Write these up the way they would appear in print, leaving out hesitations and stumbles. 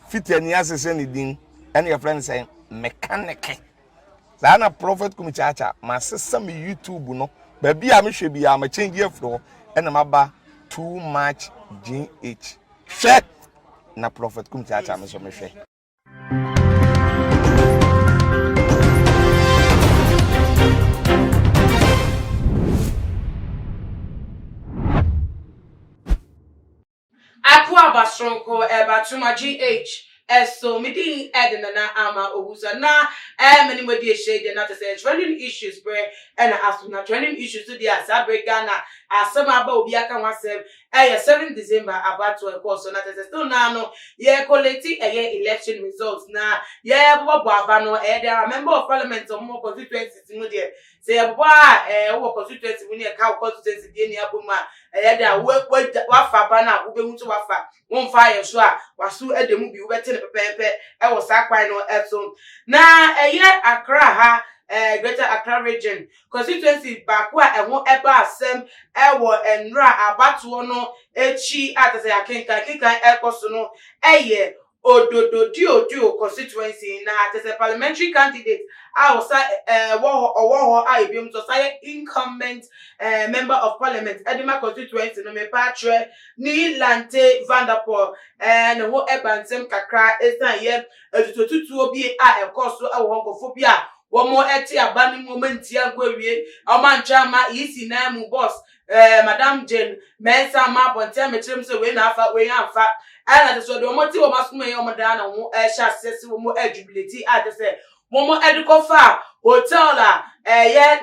fit any asese ni din and your friend say mechanic na prophet kumichacha ma sesa me YouTube no ba bia me hwe bia ma change afro and maba too much GH hwe na prophet kumichacha me so me hwe Akwa basronko batuma GH so me di edna na ama obusa na many modi shade na to say trending issues bre and asuna trending issues to the asabre Ghana asema ba obi aka wasem 7 December about to course so na to say still na no ye collect election results na ye bobo aba no there member of parliament of more constituencies no there say bobo constituency we ne ka constituency dey ni aboma there wa fa ba na wo be hu to wa fa won fa ye so a wasu edemu bi wo bete ne pepepe e wo sa kwan no eto na Accra ha Greater Accra region constituency bakwa eho eba asem ewo enra abato no echi atase akenkan ekoso no Odododoiodio constituency na atase parliamentary candidate awsa wo ibim to say incumbent member of parliament Edema constituency no me patre ni Lante Vandapuye and wo ebansem kakra esan ye tututu obi ekoso ewo honkofo bi a womo eti abani momenti agwawie omanchama isi na mu boss Madam Jane mensa ma bonte metrem se we na afa we anfa ana so do moti wo masume ye omoda na wo sha sese wo mo jubility ade se momo edukofa hotel a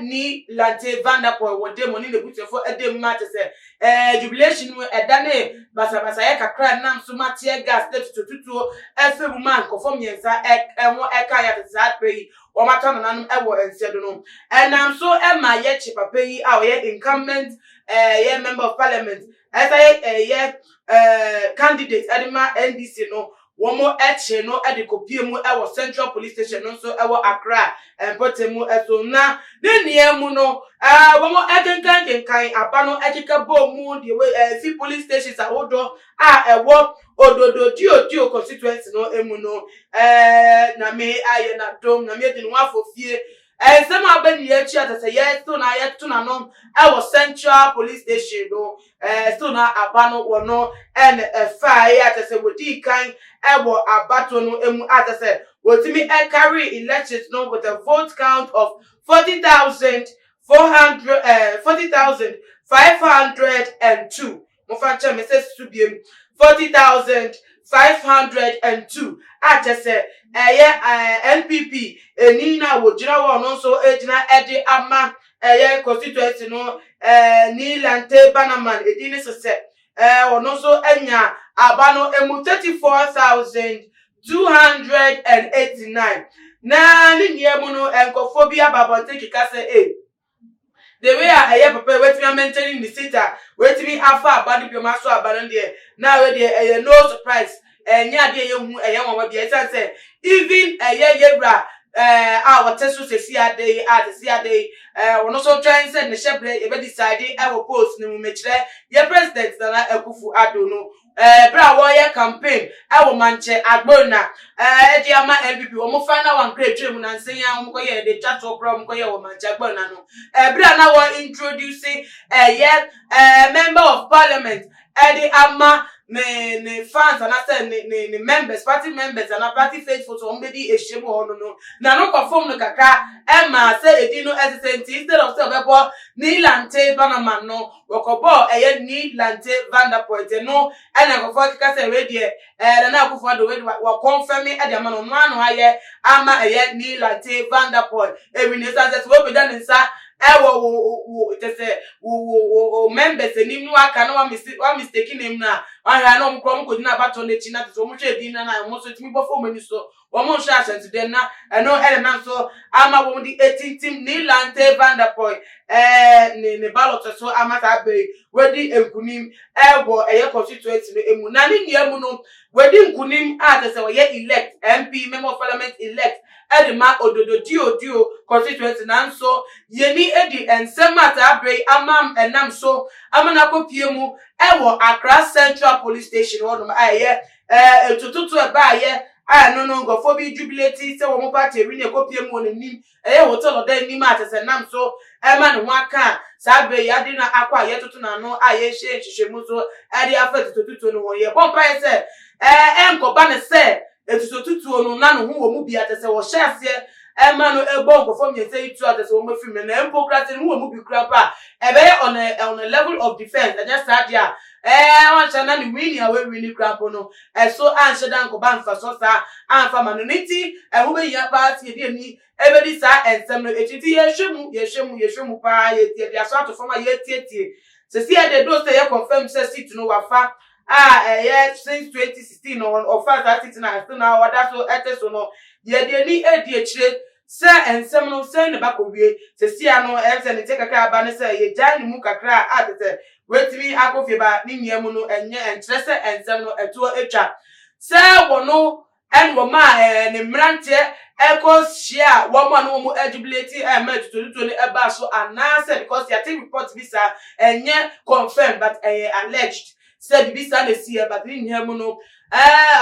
ni Lante Vandapuye wo de money ne butefo edem ma te se jubilation we edane basa ye kakra nam so matie gas tututu efebu man konform yensa enwo eka ya te sa pray o mata nanam ewo ensedo no enam so ema ye chipapa yi a ye incumbent ye member of parliament esa ye candidate Edema NDC no womo eche no edikopie mu ewo Central Police Station no so ewo Accra empotemu eso na niemu no womo ekenkan abano ekeka bomu de fi police stations awodo ewo Odododoiodio constituency no emu no na me aye na dom na me de no afofie some abeni echi atase ye so na ye to na no ewo Central Police Station no so na abano wono en fire atase wodi kan ewo abato no emu atase wotimi carry elections no with a vote count of 40,502 mo fa che me se subiem 40,502 atase NPP enina wo jira wo no so ejina edi ama constituency no ni Lante Banaman edini se ono so enya abano emu 34,289 na ni niemu no enkofobia babonte kika se the way I papa wetimi maintaining the seat wetimi afa abadu bi ma so abanu de na we de no surprise nya de ye hu won bi say even yebra our tesu sesi ade wono so try say ne shebre e be decide e wo post ni mu mekire ye president na Akufu Addo no bra wo ye campaign e wo manche agbona di ama MPP wo mo final one crate twem na nsen ya wo ko ye de chat program ko ye wo manche agbona no bra na wo introducing member of parliament Eddie Ama ne fans and I said ne members party members and party faithful to somebody eshemu no na no conform no kaka Emma say edino assistant instead of say bebo ni Lante Banaman no wokobo ni Lante Vandapuye no ena go for kaka say we de na Akufu Addo we confirm e de man no anu aye ama ni Lante Vandapuye we ne say we be dan nsa wo te say wo members enim no aka no wa mistake name na ahia no mkrom ko dina bato ne chi na to mo hwe din na mo so timi bofo mani so wo mo hwe asante den na eno na so ama wo di 18 team ni Lante Vandapuye ne ballot so ama ta be wedi enkunim wo constituency no emu na ni niemu no wedi nkunim ate se wo ye elect MP member of parliament elect Edema Odododoiodio constituency na nso yeni edi ensemata abre amam enam so amana kopie mu ewo Accra Central Police Station wono etututu eba ye no no ngofo bi jubilate se wo mo party wi ne kopie mu onim hotel oda nim atese nam so ma ne ho aka sa be ya de na akwa ye tutu na no aye hye mu so e de afa tututu no wo ye bompa ye se enkoba ne se etututu no na no ho wo mu bi atese wo hye ase ma no ebo ngofo mi se itu atese wo ma fi me na empokrate no wo mu bi kra pa on a level of defense just that dia wan chana ni win ya we win krampo no so anhye dan ko ban fa so sa anfa manoniti ho be ya party e ni ebedi sa ensem no etiti yehwemu pa ye tie dia so ato forma ye tie se si e de do say ye confirm say sit no wafa since 2016 no of that sit na still now that so eteso no ye de ni e die chire se ensem no se ne ba ko wie se si ano ense ne te kakra ba ne se ye jan ni mu kakra atete wetimi akofie ba ni niam no enye entrese ensem no eto etwa se wono en wo ma ne mrante share wo ma no mu eligibility ma tututu ne eba so anase because ya take report visa enye confirmed but alleged said visa ne see but ni niam no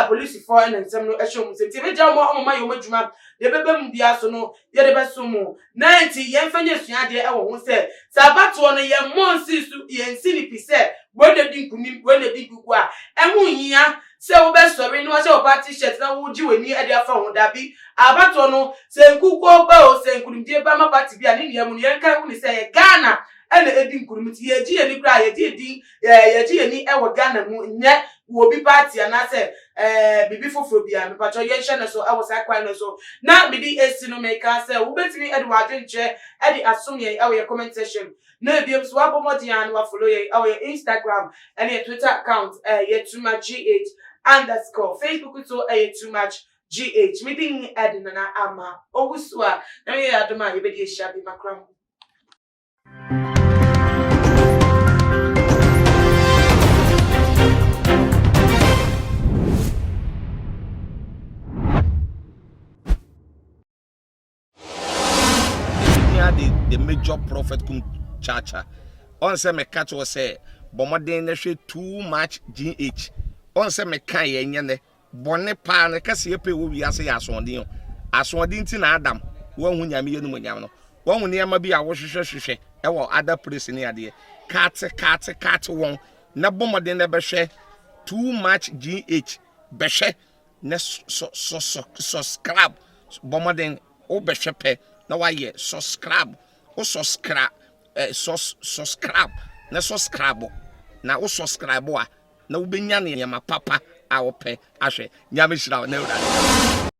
police for and ensem no ehwe mu se ti be ja mo ma yo madwuma de bebe mu bia so no ye de be so mu 90 ye mfanye suade e wo ho se sabato no ye monsi su ye nsini pise wode dinkunim wode dinku a ehu hia se wo be sori no se wo party shirt na wo ji wani e de afa ho dabi abato no se nkuko ba o se nkunimdie ba ma party bia ni niam no ye nka hu ni se ye Ghana ene edinkunim ti ye ji ye ni kra ye ji din ye ji ye ni e wo Ghana mu nye wo bi party anase bibi foforo bia me pacho ye hye ne so e wo sa kwan ne so na me di esi no make can say wo betimi e de wadwenche e di asom ye e wo ye comment section na biem so abomodi an wa follow ye e wo ye Instagram and your Twitter account ye too much gh_ Facebook so ye too much gh meeting edina na ama owusua na ye adoma ye be di hia bi makram. The major prophet kum chacha on say me catch was say bomoden na hwe too much gh on say me kan ye nye ne bone pa ne kase ye pe wo wiase ya asondin ti na adam wo hu nyame ye no nyam no wo hu ne ma bi a wo hwehwe e wo other place ne ade cat won na bomoden na be hwe too much gh be hwe ne subscribe bomoden o be hwe pe na wa ye subscribe o subscribe na subscribe na o subscribe a na wo benya ne ma papa a wo pe ahwe nyame hira na ewura